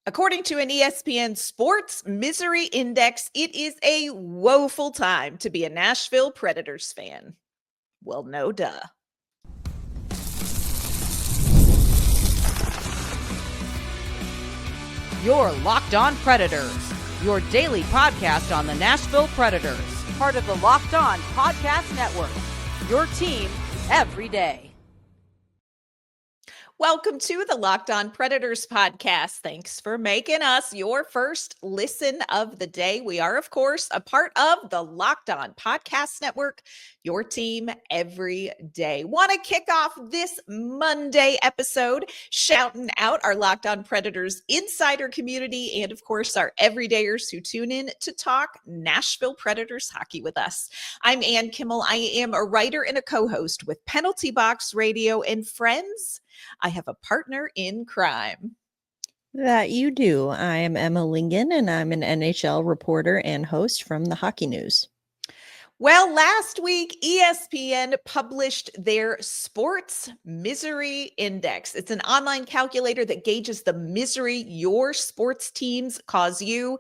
According to an ESPN Sports Misery Index, it is a woeful time to be a Nashville Predators fan. Well, no duh. You're Locked On Predators, your daily podcast on the Nashville Predators, part of the Locked On Podcast Network, your team every day. Welcome to the Locked On Predators podcast. Thanks for making us your first listen of the day. We are, of course, a part of the Locked On Podcast Network, your team every day. Want to kick off this Monday episode shouting out our Locked On Predators insider community and, of course, our everydayers who tune in to talk Nashville Predators hockey with us. I'm Ann Kimmel. I am a writer and a co-host with Penalty Box Radio and Friends. I have a partner in crime. That you do. I am Emma Lingan, and I'm an NHL reporter and host from the Hockey News. Well, last week, ESPN published their Sports Misery Index. It's an online calculator that gauges the misery your sports teams cause you.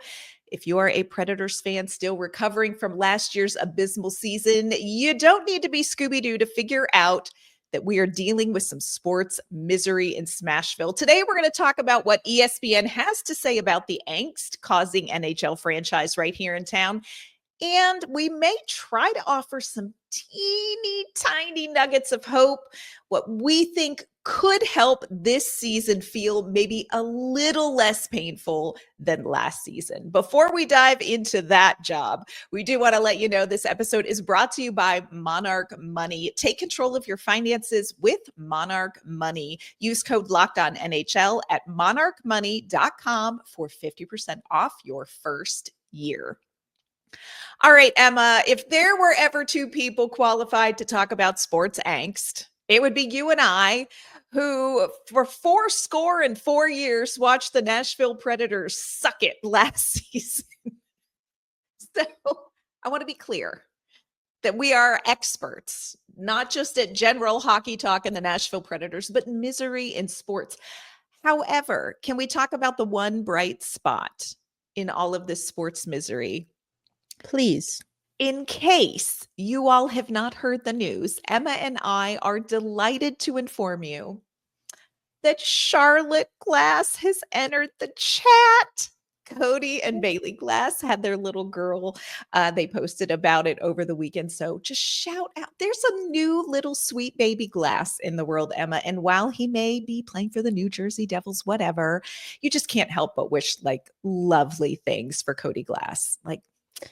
If you are a Predators fan still recovering from last year's abysmal season, you don't need to be Scooby-Doo to figure out that we are dealing with some sports misery in Smashville. Today, we're going to talk about what ESPN has to say about the angst causing NHL franchise right here in town. And we may try to offer some teeny tiny nuggets of hope, what we think could help this season feel maybe a little less painful than last season. Before we dive into that job, we do want to let you know this episode is brought to you by Monarch Money. Take control of your finances with Monarch Money. Use code LOCKEDONNHL at monarchmoney.com for 50% off your first year. All right, Emma, if there were ever two people qualified to talk about sports angst, it would be you and I, who for 4 years watched the Nashville Predators suck it last season. So I want to be clear that we are experts, not just at general hockey talk in the Nashville Predators, but misery in sports. However, can we talk about the one bright spot in all of this sports misery? Please. In case you all have not heard the news, Emma and I are delighted to inform you that Charlotte Glass has entered the chat. Cody and Bailey Glass had their little girl. They posted about it over the weekend. So just shout out. There's a new little sweet baby Glass in the world, Emma. And while he may be playing for the New Jersey Devils, whatever, you just can't help but wish like lovely things for Cody Glass. Like,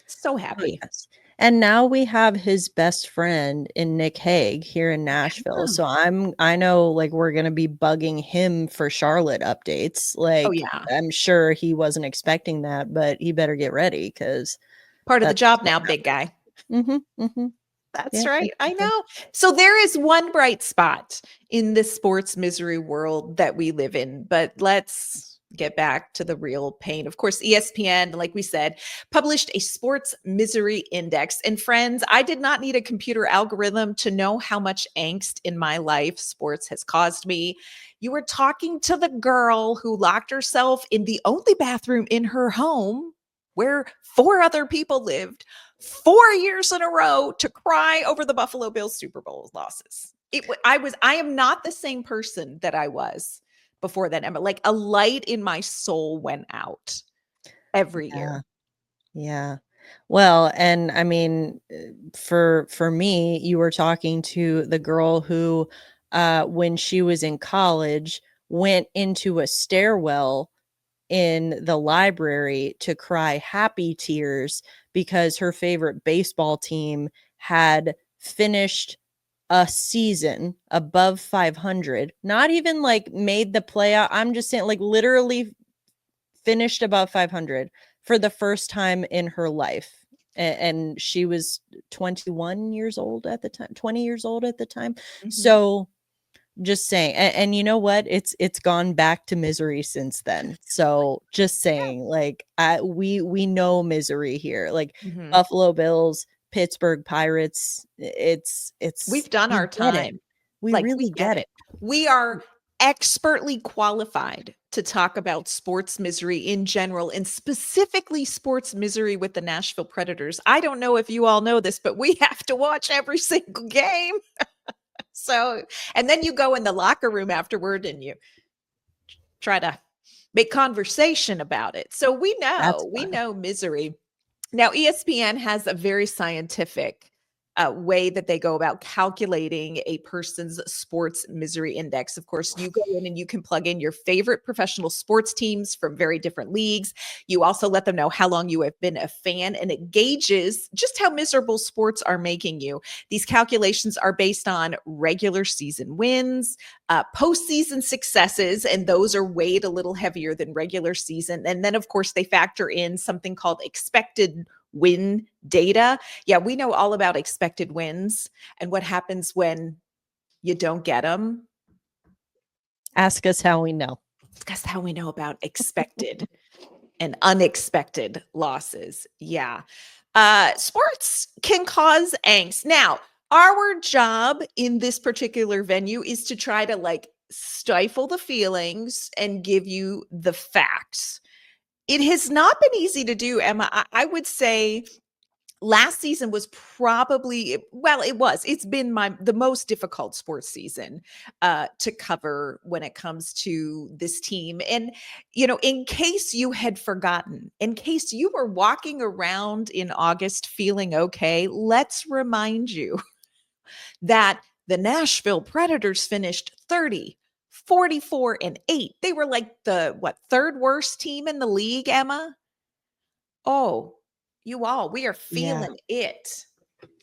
so happy. Oh, yes. And now we have his best friend in Nick Hague here in Nashville. So I know like we're going to be bugging him for Charlotte updates. Like, oh, yeah. I'm sure he wasn't expecting that, but he better get ready because part of the job now, big guy. That's right. I know. So there is one bright spot in the sports misery world that we live in, but let's get back to the real pain. Of course, ESPN, like we said, published a sports misery index. And friends, I did not need a computer algorithm to know how much angst in my life sports has caused me. You were talking to the girl who locked herself in the only bathroom in her home where 4 other people lived 4 years in a row to cry over the Buffalo Bills Super Bowl losses. I am not the same person that I was before then, Emma. Like a light in my soul went out every year. Yeah. Well, and I mean, for me, you were talking to the girl who, when she was in college, went into a stairwell in the library to cry happy tears because her favorite baseball team had finished a season above 500, not even like made the playoff. I'm just saying like literally finished above 500 for the first time in her life. And she was 21 years old at the time, 20 years old at the time. So just saying, and you know what? It's gone back to misery since then. So just saying, like we know misery here. Like Buffalo Bills, Pittsburgh Pirates. It's we've done our time. We really get it. We are expertly qualified to talk about sports misery in general and specifically sports misery with the Nashville Predators. I don't know if you all know this, but we have to watch every single game. So, and then you go in the locker room afterward and you try to make conversation about it. So we That's fun. know misery. Now, ESPN has a very scientific way that they go about calculating a person's sports misery index. Of course, you go in and you can plug in your favorite professional sports teams from very different leagues. You also let them know how long you have been a fan, and it gauges just how miserable sports are making you. These calculations are based on regular season wins, postseason successes, and those are weighed a little heavier than regular season. And then, of course, they factor in something called expected win data. Yeah, we know all about expected wins and what happens when you don't get them. Ask us how we know. That's how we know about expected and unexpected losses. Yeah. Sports can cause angst. Now, our job in this particular venue is to try to like stifle the feelings and give you the facts. It has not been easy to do, Emma. I would say last season was probably, well, it's been the most difficult sports season to cover when it comes to this team. And in case you had forgotten, in case you were walking around in August feeling okay, let's remind you that the Nashville Predators finished 30-44-8. They were like the third worst team in the league, Emma. Oh, we are feeling it.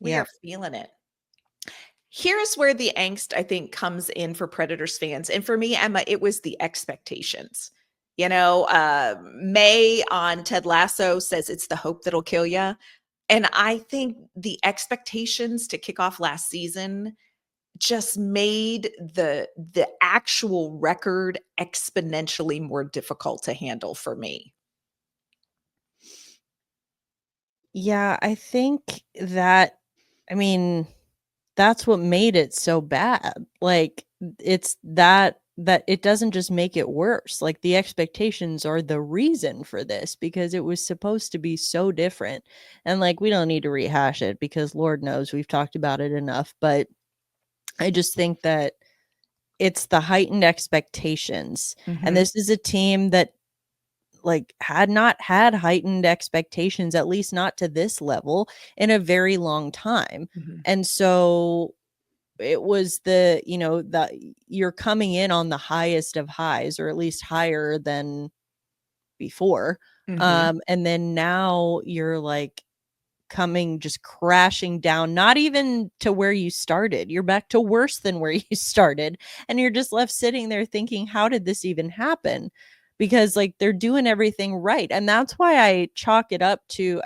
We are feeling it. Here's where the angst, I think, comes in for Predators fans. And for me, Emma, it was the expectations. May on Ted Lasso says it's the hope that'll kill you. And I think the expectations to kick off last season just made the actual record exponentially more difficult to handle for me. Yeah, I think that, that's what made it so bad. Like, it's that it doesn't just make it worse. Like, the expectations are the reason for this because it was supposed to be so different. And like, we don't need to rehash it because Lord knows we've talked about it enough. But I just think that it's the heightened expectations. And this is a team that had not had heightened expectations, at least not to this level, in a very long time. And so it was you're coming in on the highest of highs, or at least higher than before. And then now you're like coming just crashing down, not even to where you started. You're back to worse than where you started. And you're just left sitting there thinking, how did this even happen? Because they're doing everything right. And that's why I chalk it up to,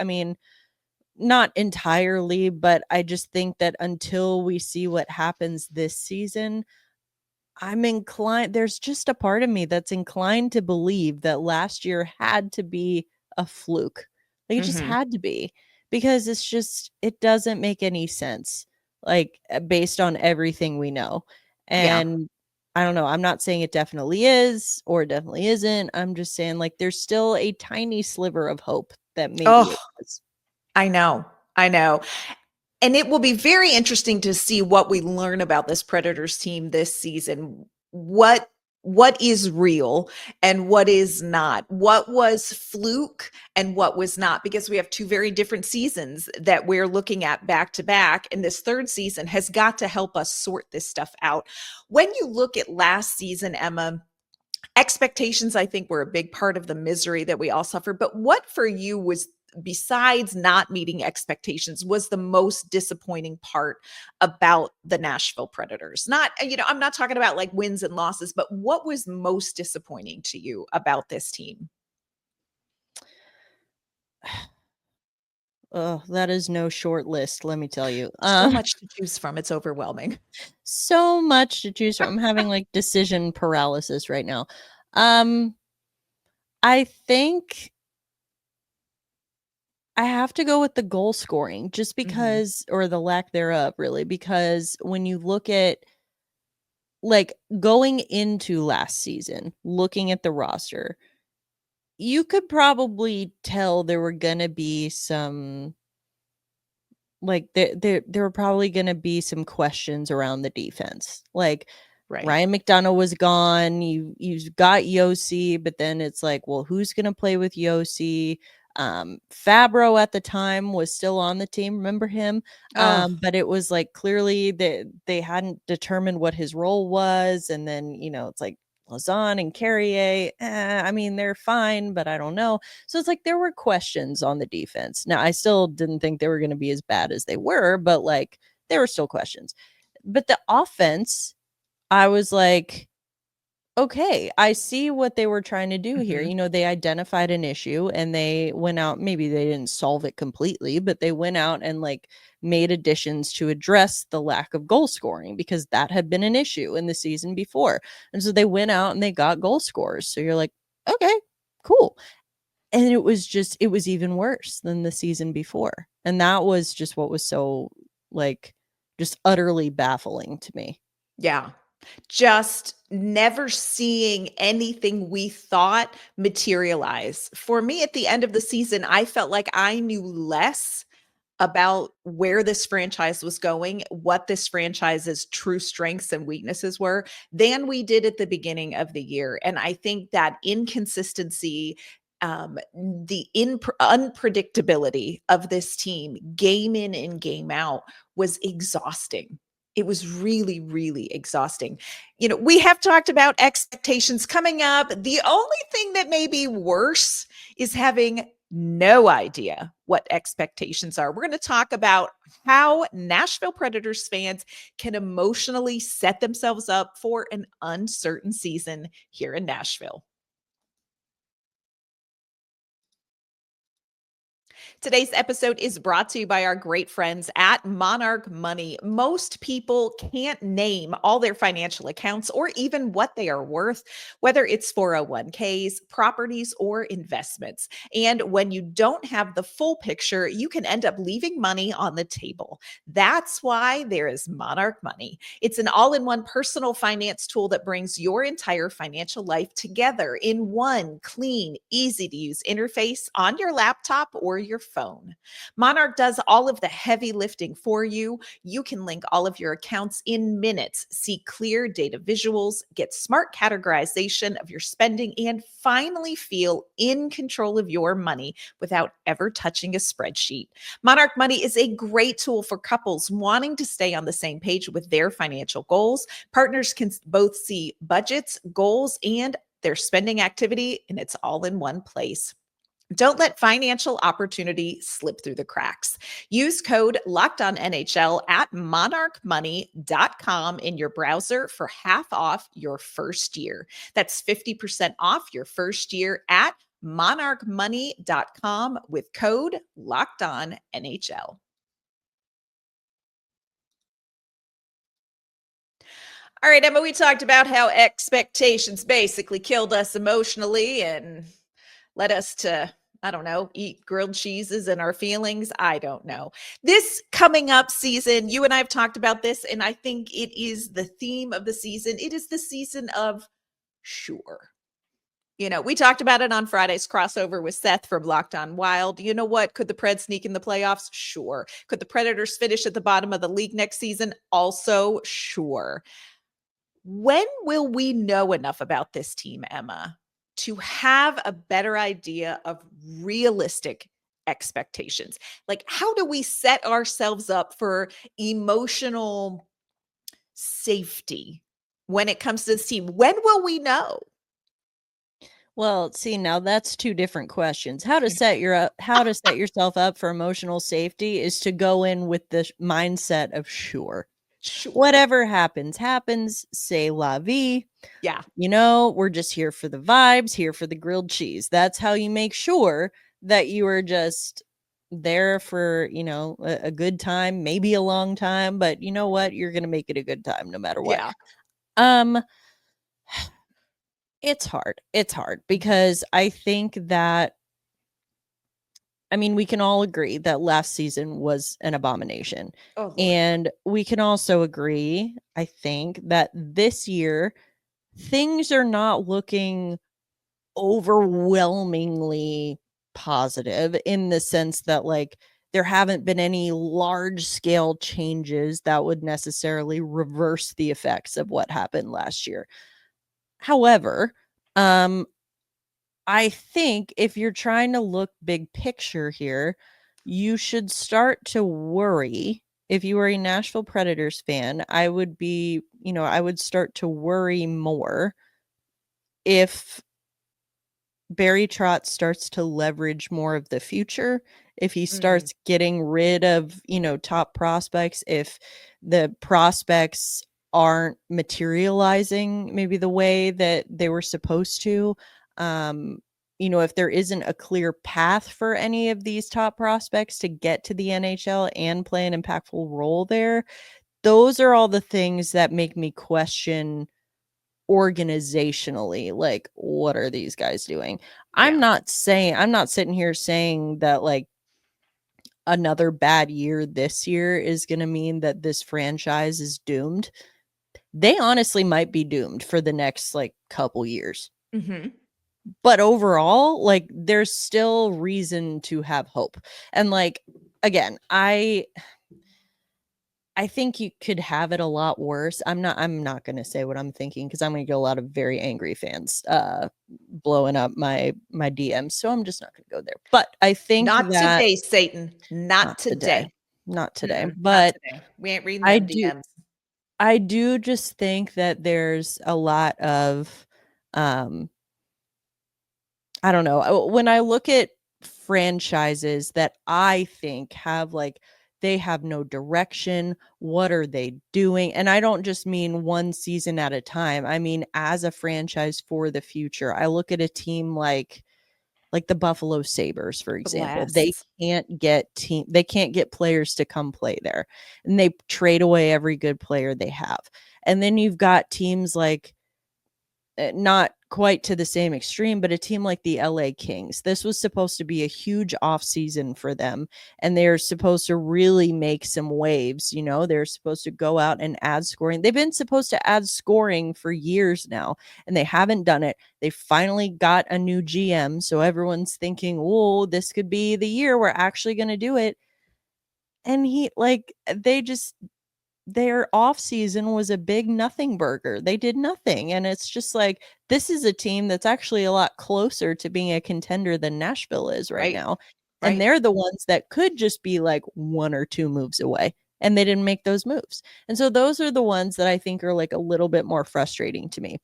not entirely, but I just think that until we see what happens this season, there's just a part of me that's inclined to believe that last year had to be a fluke. It just had to be, because it doesn't make any sense, based on everything we know. And I don't know. I'm not saying it definitely is or definitely isn't. I'm just saying there's still a tiny sliver of hope that maybe it was. I know. And it will be very interesting to see what we learn about this Predators team this season. What is real and what is not? What was fluke and what was not? Because we have two very different seasons that we're looking at back to back. And this third season has got to help us sort this stuff out. When you look at last season, Emma, expectations, I think, were a big part of the misery that we all suffered. But what for you was, besides not meeting expectations, was the most disappointing part about the Nashville Predators? Not, I'm not talking about wins and losses, but what was most disappointing to you about this team? Oh, that is no short list, let me tell you. So much to choose from. It's overwhelming. So much to choose from. I'm having decision paralysis right now. I think I have to go with the goal scoring, just because, or the lack thereof, really, because when you look at like going into last season, looking at the roster, you could probably tell there were going to be some, like there were probably going to be some questions around the defense. Like Right. Ryan McDonough was gone. You've got Yossi, but then it's like, well, who's going to play with Yossi? Fabro at the time was still on the team. Remember him? Oh, But it was like clearly that they hadn't determined what his role was, and then it's like Lausanne and Carrier. I mean, they're fine, but I don't know. So it's like there were questions on the defense. Now, I still didn't think they were going to be as bad as they were, but like there were still questions. But the offense, I was like, okay, I see what they were trying to do here. mhm. They identified an issue and they went out. Maybe they didn't solve it completely, but they went out and like made additions to address the lack of goal scoring, because that had been an issue in the season before. And so they went out and they got goal scorers. So you're like, okay, cool. And it was even worse than the season before. And that was just what was so, like, just utterly baffling to me. Yeah. Just never seeing anything we thought materialize. For me, at the end of the season, I felt like I knew less about where this franchise was going, what this franchise's true strengths and weaknesses were, than we did at the beginning of the year. And I think that inconsistency, the unpredictability of this team, game in and game out, was exhausting. It was really, really exhausting. We have talked about expectations coming up. The only thing that may be worse is having no idea what expectations are. We're going to talk about how Nashville Predators fans can emotionally set themselves up for an uncertain season here in Nashville. Today's episode is brought to you by our great friends at Monarch Money. Most people can't name all their financial accounts or even what they are worth, whether it's 401ks, properties, or investments. And when you don't have the full picture, you can end up leaving money on the table. That's why there is Monarch Money. It's an all-in-one personal finance tool that brings your entire financial life together in one clean, easy-to-use interface on your laptop or your phone. Monarch does all of the heavy lifting for you. You can link all of your accounts in minutes, see clear data visuals, get smart categorization of your spending, and finally feel in control of your money without ever touching a spreadsheet. Monarch Money is a great tool for couples wanting to stay on the same page with their financial goals. Partners can both see budgets, goals, and their spending activity, and it's all in one place. Don't let financial opportunity slip through the cracks. Use code LOCKEDONNHL at monarchmoney.com in your browser for half off your first year. That's 50% off your first year at monarchmoney.com with code LOCKEDONNHL. All right, Emma, we talked about how expectations basically killed us emotionally and led us to, I don't know, eat grilled cheeses and our feelings. I don't know. This coming up season, you and I have talked about this, and I think it is the theme of the season. It is the season of sure. We talked about it on Friday's crossover with Seth from Locked On Wild. You know what? Could the Preds sneak in the playoffs? Sure. Could the Predators finish at the bottom of the league next season? Also, sure. When will we know enough about this team, Emma, to have a better idea of realistic expectations? Like, how do we set ourselves up for emotional safety when it comes to this team? When will we know? Well, see, now that's two different questions. How to set yourself up for emotional safety is to go in with the mindset of sure. Sure. Whatever happens, c'est la vie. Yeah. We're just here for the vibes, here for the grilled cheese. That's how you make sure that you are just there for, a good time, maybe a long time, but you know what? You're going to make it a good time no matter what. Yeah. It's hard. It's hard because I think that I mean, we can all agree that last season was an abomination. Oh, Lord. And we can also agree, I think, that this year things are not looking overwhelmingly positive in the sense that, like, there haven't been any large scale changes that would necessarily reverse the effects of what happened last year. However, I think if you're trying to look big picture here, you should start to worry. If you were a Nashville Predators fan, I would be, I would start to worry more if Barry Trotz starts to leverage more of the future, if he starts getting rid of, top prospects, if the prospects aren't materializing maybe the way that they were supposed to, if there isn't a clear path for any of these top prospects to get to the NHL and play an impactful role there, those are all the things that make me question organizationally, like, what are these guys doing? I'm not sitting here saying that, like, another bad year this year is going to mean that this franchise is doomed. They honestly might be doomed for the next, like, couple years. Mm-hmm. But overall, like, there's still reason to have hope. And, like, again, I think you could have it a lot worse. I'm not going to say what I'm thinking because I'm going to get a lot of very angry fans blowing up my DMs. So I'm just not going to go there. But I think Not that today, Satan. Not today. Not today. Not But today. We ain't reading I them do DMs. I do just think that there's a lot of I don't know. When I look at franchises that I think have, like, they have no direction, what are they doing? And I don't just mean one season at a time. I mean as a franchise for the future. I look at a team like the Buffalo Sabres, for example. They Bless. they can't get players to come play there. And they trade away every good player they have. And then you've got teams like, not quite to the same extreme, but a team like the LA Kings. This was supposed to be a huge offseason for them, and they're supposed to really make some waves. They're supposed to go out and add scoring. They've been supposed to add scoring for years now, and they haven't done it. They finally got a new GM, so everyone's thinking, oh, this could be the year we're actually going to do it. And their off season was a big nothing burger. They did nothing. And it's just like, this is a team that's actually a lot closer to being a contender than Nashville is right now. And Right. they're the ones that could just be like one or two moves away. And they didn't make those moves. And so those are the ones that I think are, like, a little bit more frustrating to me.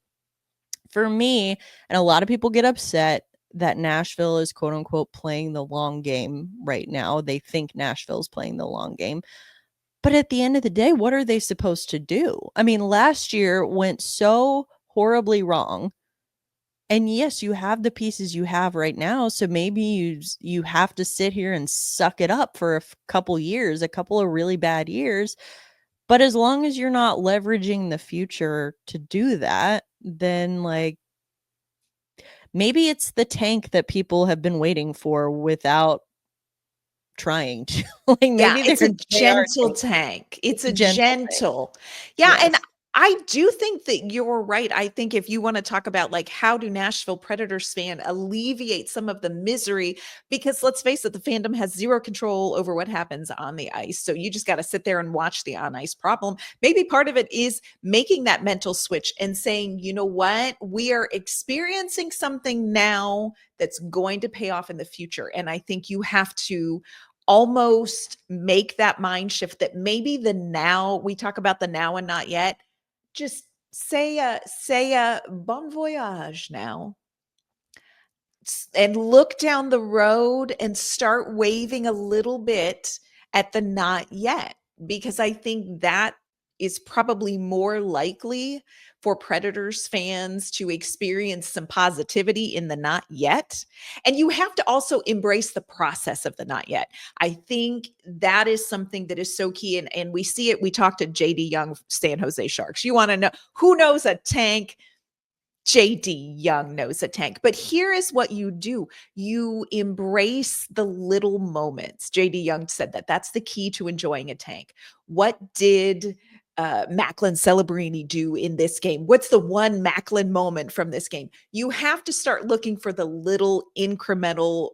For me, and a lot of people get upset that Nashville is quote unquote playing the long game right now. They think Nashville's playing the long game. But at the end of the day, what are they supposed to do? I mean, last year went so horribly wrong. And yes, you have the pieces you have right now. So maybe you have to sit here and suck it up for a couple years, a couple of really bad years. But as long as you're not leveraging the future to do that, then, like, maybe it's the tank that people have been waiting for without trying to. Like, Yeah, maybe it's a they are gentle tank. It's a gentle tank. gentle. Yeah, and Yes. I do think that you're right. I think if you want to talk about, like, how do Nashville Predators fan alleviate some of the misery, because let's face it, the fandom has zero control over what happens on the ice. So you just got to sit there and watch the on ice problem. Maybe part of it is making that mental switch and saying, you know what, we are experiencing something now that's going to pay off in the future. And I think you have to almost make that mind shift that maybe the now, we talk about the now and not yet, just say a bon voyage now, and look down the road and start waving a little bit at the not yet, because I think that is probably more likely for Predators fans to experience some positivity in the not yet. And you have to also embrace the process of the not yet. I think that is something that is so key. And we see it. We talked to JD Young, San Jose Sharks. You want to know who knows a tank JD Young knows a tank, but here is what you do. You embrace the little moments. JD Young said that that's the key to enjoying a tank. What did Macklin Celebrini do in this game? What's the one Macklin moment from this game? You have to start looking for the little incremental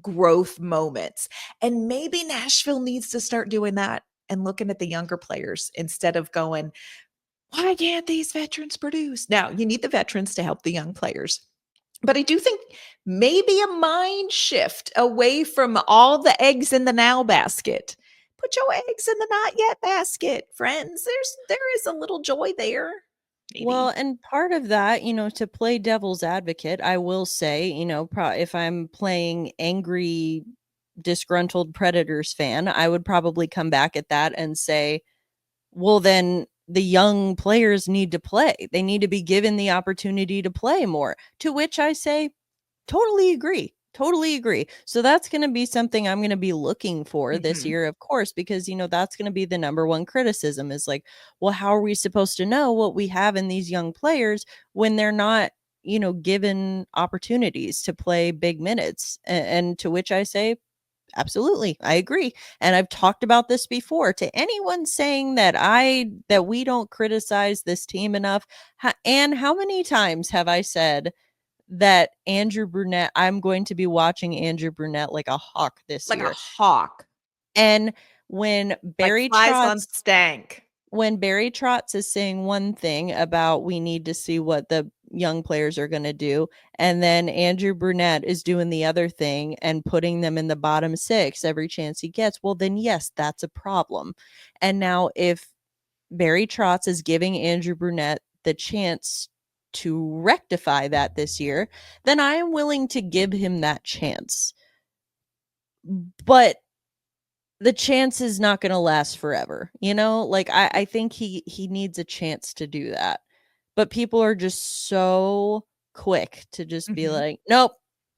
growth moments. And maybe Nashville needs to start doing that and looking at the younger players instead of going, why can't these veterans produce? Now, you need the veterans to help the young players. But I do think maybe a mind shift away from all the eggs in the now basket. Put your eggs in the not yet basket, friends. There is a little joy there. Maybe. Well, and part of that, to play devil's advocate, I will say, if I'm playing angry, disgruntled Predators fan, I would probably come back at that and say, well, then the young players need to play. They need to be given the opportunity to play more. To which I say, totally agree. Totally agree. So that's going to be something I'm going to be looking for this year, of course, because, that's going to be the number one criticism is like, well, how are we supposed to know what we have in these young players when they're not, given opportunities to play big minutes? And to which I say, absolutely. I agree. And I've talked about this before. To anyone saying that we don't criticize this team enough, and how many times have I said that Andrew Brunette, I'm going to be watching Andrew Brunette like a hawk this like year. a hawk. And when Barry like flies Trotz on stank. When Barry Trotz is saying one thing about we need to see what the young players are going to do, and then Andrew Brunette is doing the other thing and putting them in the bottom six every chance he gets, well, then yes, that's a problem. And now if Barry Trotz is giving Andrew Brunette the chance to rectify that this year, then I am willing to give him that chance. But the chance is not going to last forever. Like I think he needs a chance to do that. But people are just so quick to just be like, nope,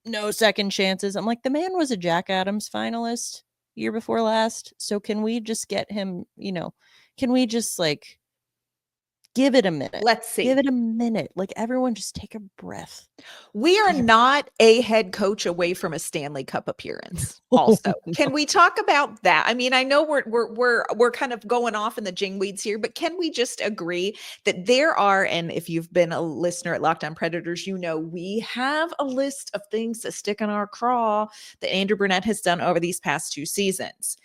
no second chances. I'm like, the man was a Jack Adams finalist year before last. So can we just get him, can we just like give it a minute? Let's see. Give it a minute. Like everyone just take a breath. We are not a head coach away from a Stanley Cup appearance. Also, can we talk about that? I mean, I know we're kind of going off in the jingweeds here, but can we just agree that there are, and if you've been a listener at Locked On Predators, we have a list of things to stick in our craw that Andrew Brunette has done over these past 2 seasons.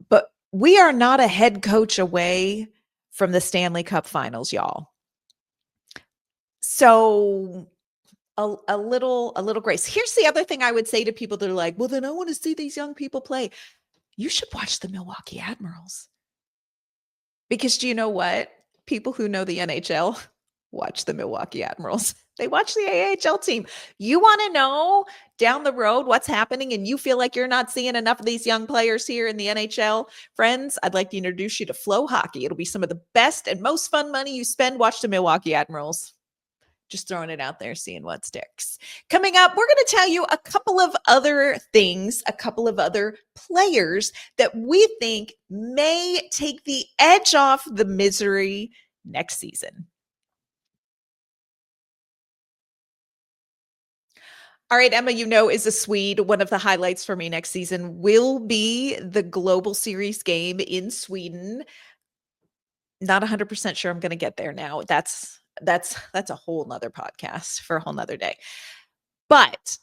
But we are not a head coach away from the Stanley Cup finals, y'all. So a little grace. Here's the other thing I would say to people that are like, well, then I want to see these young people play. You should watch the Milwaukee Admirals. Because do you know what? People who know the NHL watch the Milwaukee Admirals. They watch the AHL team. You want to know down the road what's happening and you feel like you're not seeing enough of these young players here in the NHL? Friends, I'd like to introduce you to Flow Hockey. It'll be some of the best and most fun money you spend. Watch the Milwaukee Admirals. Just throwing it out there, seeing what sticks. Coming up, we're going to tell you a couple of other things, a couple of other players that we think may take the edge off the misery next season. All right, Emma, is a Swede. One of the highlights for me next season will be the Global Series game in Sweden. Not 100% sure I'm going to get there now. That's a whole nother podcast for a whole nother day. But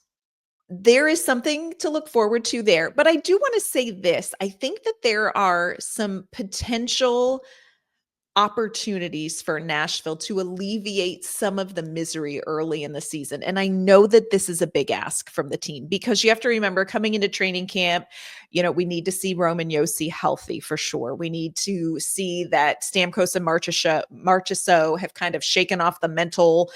there is something to look forward to there. But I do want to say this. I think that there are some potential opportunities for Nashville to alleviate some of the misery early in the season. And I know that this is a big ask from the team because you have to remember coming into training camp, we need to see Roman Josi healthy for sure. We need to see that Stamkos and Marchessault have kind of shaken off the mental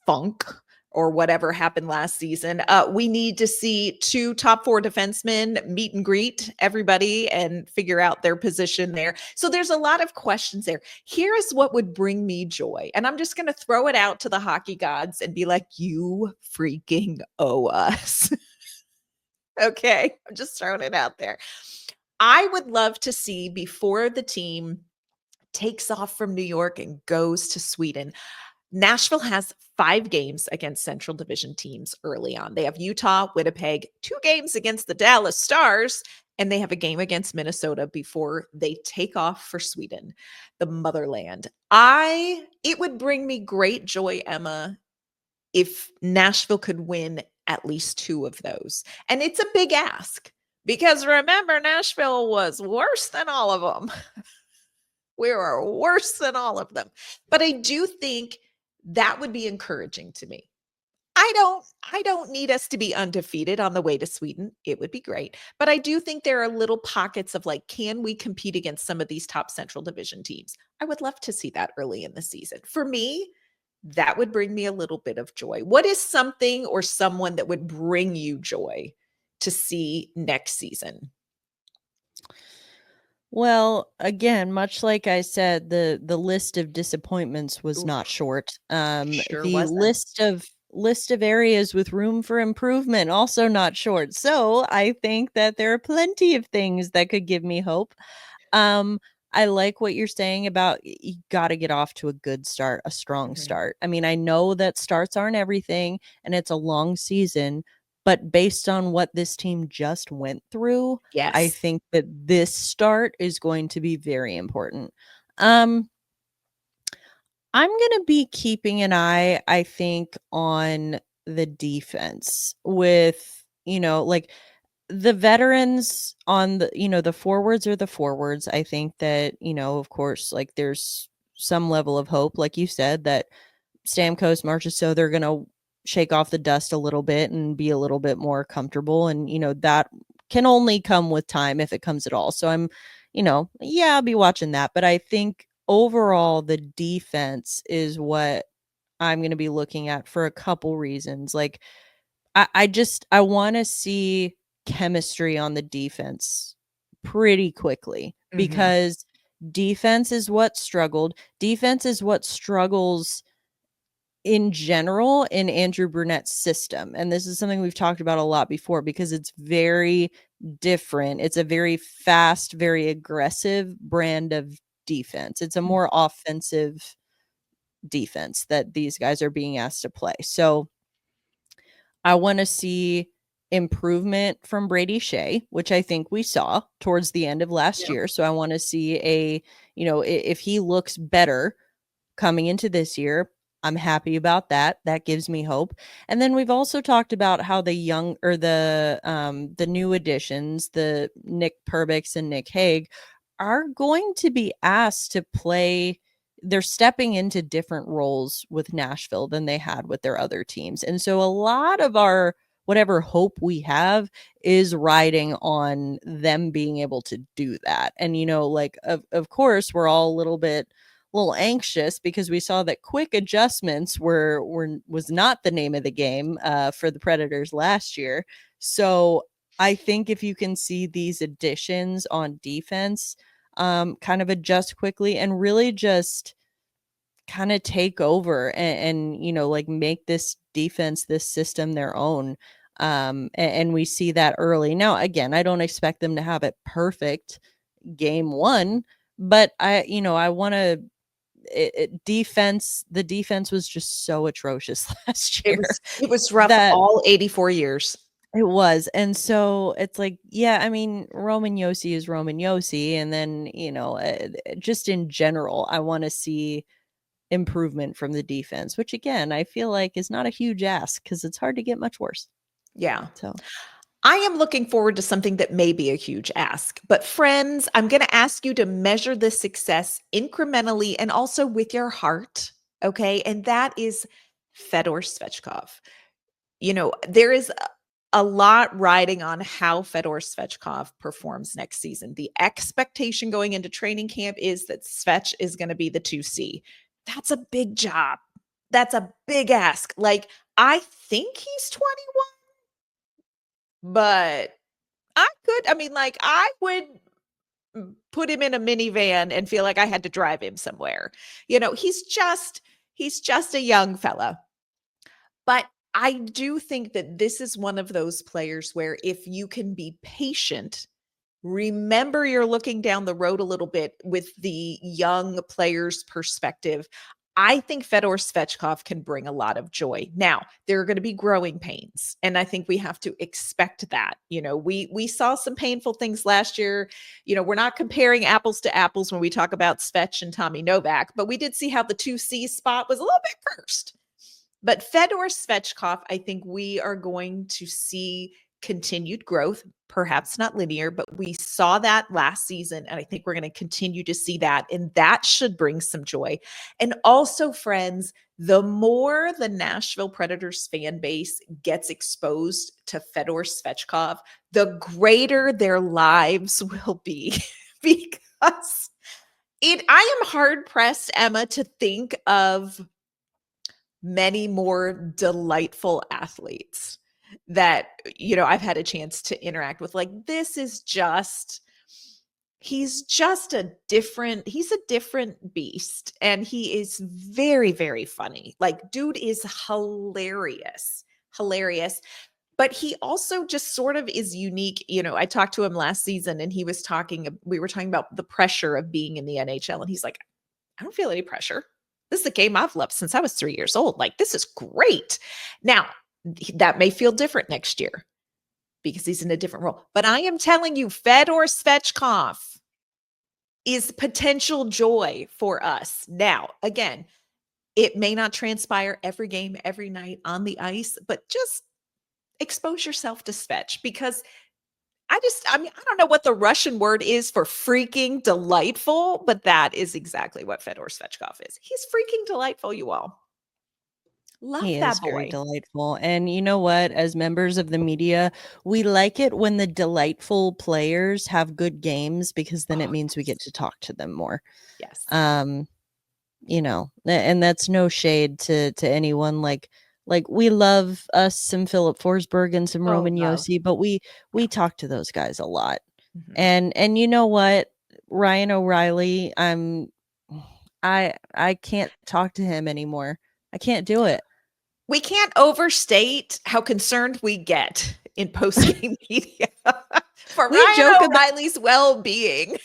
funk or whatever happened last season. We need to see 2 top 4 defensemen meet and greet everybody and figure out their position there. So there's a lot of questions there. Here is what would bring me joy. And I'm just going to throw it out to the hockey gods and be like, you freaking owe us. Okay. I'm just throwing it out there. I would love to see before the team takes off from New York and goes to Sweden, Nashville has 5 games against Central Division teams early on. They have Utah, Winnipeg, 2 games against the Dallas Stars, and they have a game against Minnesota before they take off for Sweden, the motherland. It would bring me great joy, Emma, if Nashville could win at least 2 of those. And it's a big ask because remember, Nashville was worse than all of them. We were worse than all of them. But I do think that would be encouraging to me. I don't need us to be undefeated on the way to Sweden. It would be great. But I do think there are little pockets of like, can we compete against some of these top Central Division teams? I would love to see that early in the season. For me, that would bring me a little bit of joy. What is something or someone that would bring you joy to see next season? Well, again, much like I said, the list of disappointments was not Oof, short. sure The wasn't. list of areas with room for improvement also not short. So I think that there are plenty of things that could give me hope. Um, I like what you're saying about you got to get off to a good start, a strong Mhm. start. I mean, I know that starts aren't everything and it's a long season, but based on what this team just went through, I Yes. think that this start is going to be very important. Um, I'm going to be keeping an eye, I think, on the defense with, like the veterans on the forwards are the forwards. I think that, of course, like there's some level of hope, like you said, that Stamkos, Marchessault, they're going to shake off the dust a little bit and be a little bit more comfortable. And, that can only come with time if it comes at all. So I'm, yeah, I'll be watching that. But I think overall, the defense is what I'm going to be looking at for a couple reasons. Like, I want to see chemistry on the defense pretty quickly Mhm. because defense is what struggled. Defense is what struggles in general in Andrew Brunette's system. And this is something we've talked about a lot before because it's very different. It's a very fast, very aggressive brand of defense. It's a more offensive defense that these guys are being asked to play. So I want to see improvement from Brady Shea, which I think we saw towards the end of last Yep. year. So I want to see if he looks better coming into this year, I'm happy about that. That gives me hope. And then we've also talked about how the new additions, the Nick Perbix and Nick Hague, are going to be asked to play. They're stepping into different roles with Nashville than they had with their other teams. And so a lot of our whatever hope we have is riding on them being able to do that. And of course we're all a little anxious because we saw that quick adjustments was not the name of the game for the Predators last year. So I think if you can see these additions on defense kind of adjust quickly and really just kind of take over and like make this defense, this system their own. And we see that early. Now, again, I don't expect them to have it perfect game one, but I want to the defense was just so atrocious last It year was it was rough that all 84 years. it was. And so it's like, yeah, I mean, Roman Yossi is Roman Yossi. And then, just in general, I want to see improvement from the defense, which again, I feel like is not a huge ask because it's hard to get much worse. Yeah. So, I am looking forward to something that may be a huge ask. But friends, I'm going to ask you to measure the success incrementally and also with your heart. Okay. And that is Fedor Svechkov. There is a lot riding on how Fedor Svechkov performs next season. The expectation going into training camp is that Svech is going to be the 2C. That's a big job. That's a big ask. Like, I think he's 21, but I would put him in a minivan and feel like I had to drive him somewhere. He's just a young fella. But I do think that this is one of those players where if you can be patient, remember you're looking down the road a little bit with the young player's perspective. I think Fedor Svetchkov can bring a lot of joy. Now, there are going to be growing pains, and I think we have to expect that. We saw some painful things last year. We're not comparing apples to apples when we talk about Svech and Tommy Novak, but we did see how the 2C spot was a little bit cursed. But Fedor Svechkov, I think we are going to see continued growth, perhaps not linear, but we saw that last season. And I think we're going to continue to see that. And that should bring some joy. And also, friends, the more the Nashville Predators fan base gets exposed to Fedor Svechkov, the greater their lives will be because I am hard pressed, Emma, to think of many more delightful athletes that I've had a chance to interact with. Like, he's a different beast, and he is very, very funny. Like, dude is hilarious, but he also just sort of is unique. I talked to him last season, and we were talking about the pressure of being in the NHL, and he's like, I don't feel any pressure. This is a game I've loved since I was 3 years old. Like, this is great. Now, that may feel different next year because he's in a different role. But I am telling you, Fedor Svechkov is potential joy for us. Now, again, it may not transpire every game, every night on the ice, but just expose yourself to Svech, because I don't know what the Russian word is for freaking delightful, but that is exactly what Fedor Svechkov is. He's freaking delightful, you all. Love He that is very boy. delightful. And you know what? As members of the media, we like it when the delightful players have good games, because then it means we get to talk to them more. Yes. And that's no shade to anyone. Like we love us some Philip Forsberg and some Roman Josi, but we talk to those guys a lot. Mm-hmm. And you know what? Ryan O'Reilly, I can't talk to him anymore. I can't do it. We can't overstate how concerned we get in post-game media for Ryan O'Reilly's well-being.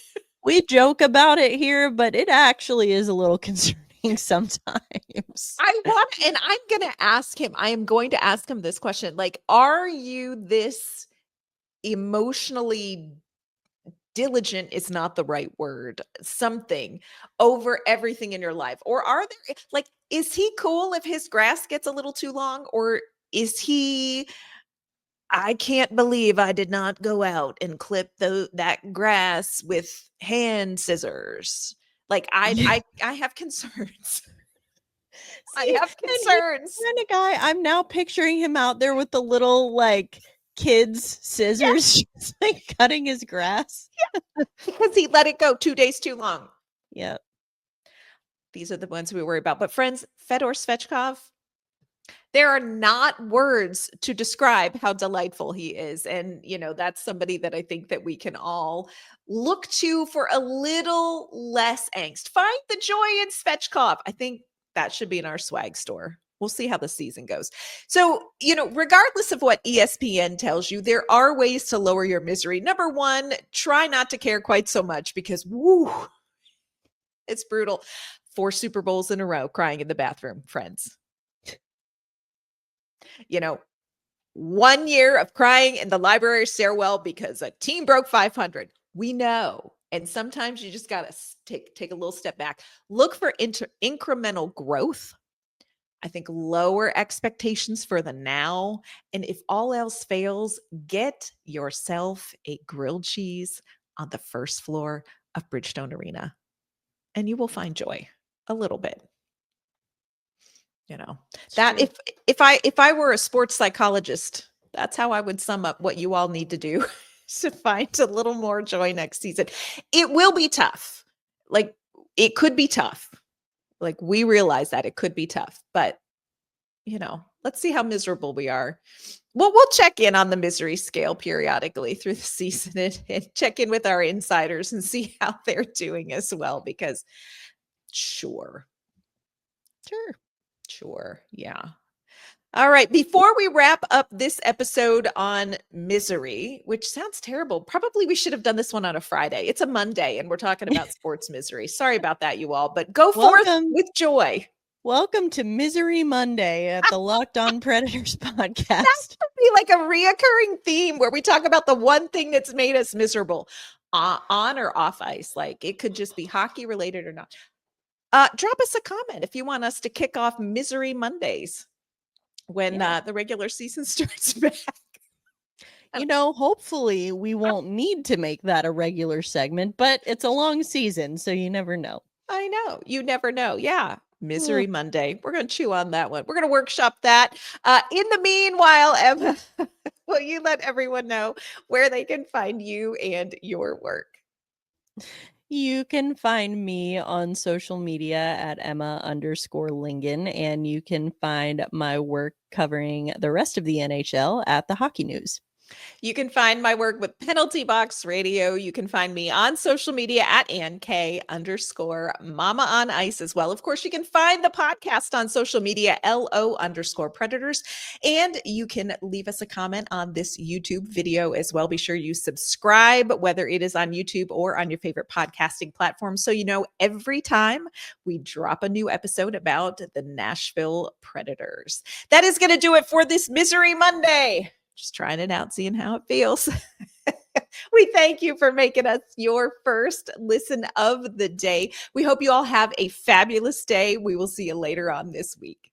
We joke about it here, but it actually is a little concerning sometimes. I am going to ask him this question. Like, are you this emotionally diligent is not the right word, something over everything in your life? Or is he cool if his grass gets a little too long? Or is he, I can't believe I did not go out and clip that grass with hand scissors. Like, I have concerns. I have concerns. Kind of guy, I'm now picturing him out there with the little kids scissors, just cutting his grass. Yeah. Because he let it go 2 days too long. Yeah. These are the ones we worry about. But friends, Fedor Svechkov, there are not words to describe how delightful he is. And, that's somebody that I think that we can all look to for a little less angst. Find the joy in Svechkov. I think that should be in our swag store. We'll see how the season goes. So, regardless of what ESPN tells you, there are ways to lower your misery. Number one, try not to care quite so much, because it's brutal. 4 Super Bowls in a row crying in the bathroom, friends. 1 year of crying in the library stairwell because a team broke 500. We know. And sometimes you just got to take a little step back. Look for incremental growth. I think lower expectations for the now. And if all else fails, get yourself a grilled cheese on the first floor of Bridgestone Arena, and you will find joy a little bit. That if I were a sports psychologist, that's how I would sum up what you all need to do to find a little more joy next season. It will be tough. Like, it could be tough. Like, we realize that it could be tough, but let's see how miserable we are. We'll check in on the misery scale periodically through the season and check in with our insiders and see how they're doing as well, because sure. Yeah. All right. Before we wrap up this episode on misery, which sounds terrible, probably we should have done this one on a Friday. It's a Monday and we're talking about sports misery. Sorry about that, you all, but go forth with joy. Welcome to Misery Monday at the Locked On Predators podcast. Be like a reoccurring theme where we talk about the one thing that's made us miserable, on or off ice. Like it could just be hockey related or not. Drop us a comment if you want us to kick off Misery Mondays when the regular season starts back. You know, hopefully we won't need to make that a regular segment, but it's a long season, so you never know. I know. You never know. Yeah. Misery Monday. We're going to chew on that one. We're going to workshop that. In the meanwhile, Emma, will you let everyone know where they can find you and your work? You can find me on social media at Emma_Lingan, and you can find my work covering the rest of the NHL at the Hockey News. You can find my work with Penalty Box Radio. You can find me on social media at AnnK_Mama on Ice as well. Of course, you can find the podcast on social media, LO_Predators. And you can leave us a comment on this YouTube video as well. Be sure you subscribe, whether it is on YouTube or on your favorite podcasting platform, so you know every time we drop a new episode about the Nashville Predators. That is going to do it for this Misery Monday. Just trying it out, seeing how it feels. We thank you for making us your first listen of the day. We hope you all have a fabulous day. We will see you later on this week.